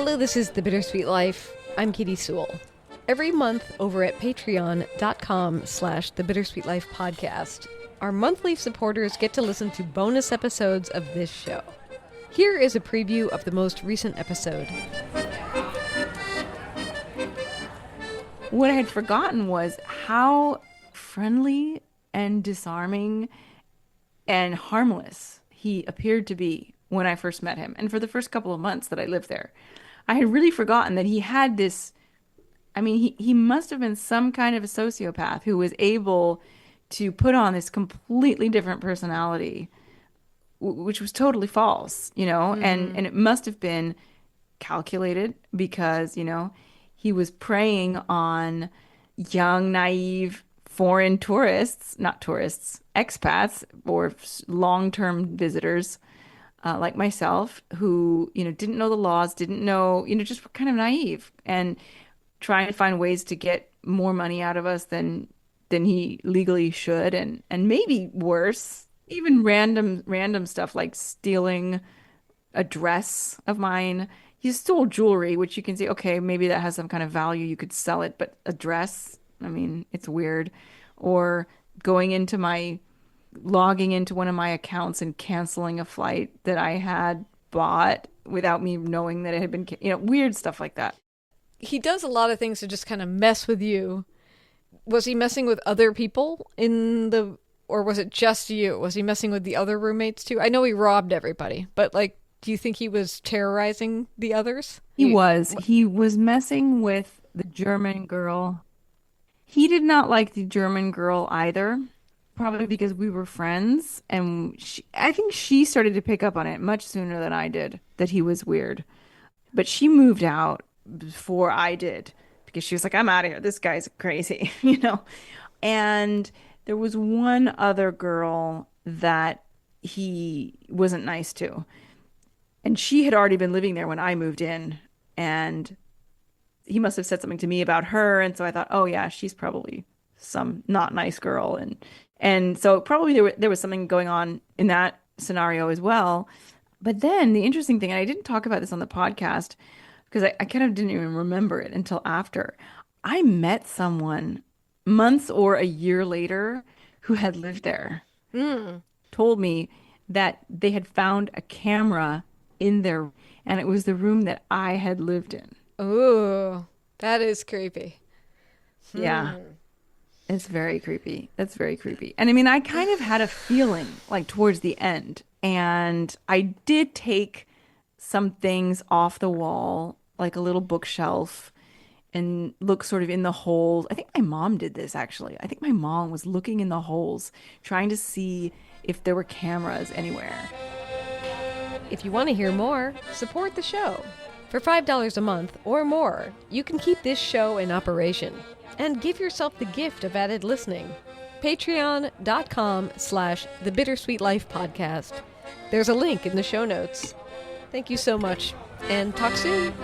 Hello, this is The Bittersweet Life. I'm Katie Sewell. Every month over at patreon.com/The Bittersweet Life podcast, our monthly supporters get to listen to bonus episodes of this show. Here is a preview of the most recent episode. What I had forgotten was how friendly and disarming and harmless he appeared to be when I first met him. And for the first couple of months that I lived there, I had really forgotten that he had this, he must have been some kind of a sociopath who was able to put on this completely different personality, which was totally false, and it must have been calculated because, he was preying on young, naive, foreign tourists, not tourists, expats or long-term visitors like myself who, didn't know the laws, didn't know, just were kind of naive and trying to find ways to get more money out of us than he legally should. And maybe worse, even random stuff like stealing a dress of mine. He stole jewelry, which you can say, okay, maybe that has some kind of value. You could sell it, but a dress, it's weird. Or logging into one of my accounts and canceling a flight that I had bought without me knowing that it had been, weird stuff like that. He does a lot of things to just kind of mess with you. Was he messing with other people or was it just you? Was he messing with the other roommates too? I know he robbed everybody, but do you think he was terrorizing the others? He was. He was messing with the German girl. He did not like the German girl either, probably because we were friends. And I think she started to pick up on it much sooner than I did, that he was weird. But she moved out before I did because she was like, I'm out of here. This guy's crazy, And there was one other girl that he wasn't nice to. And she had already been living there when I moved in, and he must have said something to me about her. And so I thought, oh yeah, she's probably some not nice girl. And so probably there was something going on in that scenario as well. But then the interesting thing, and I didn't talk about this on the podcast because I kind of didn't even remember it until after. I met someone months or a year later who had lived there, told me that they had found a camera in there, and it was the room that I had lived in. Ooh, that is creepy. Yeah. It's very creepy. That's very creepy. And I kind of had a feeling towards the end, and I did take some things off the wall, like a little bookshelf, and look sort of in the holes. I think my mom did this actually. I think my mom was looking in the holes, trying to see if there were cameras anywhere. If you want to hear more, support the show. For $5 a month or more, you can keep this show in operation and give yourself the gift of added listening. Patreon.com/The Bittersweet Life podcast. There's a link in the show notes. Thank you so much, and talk soon.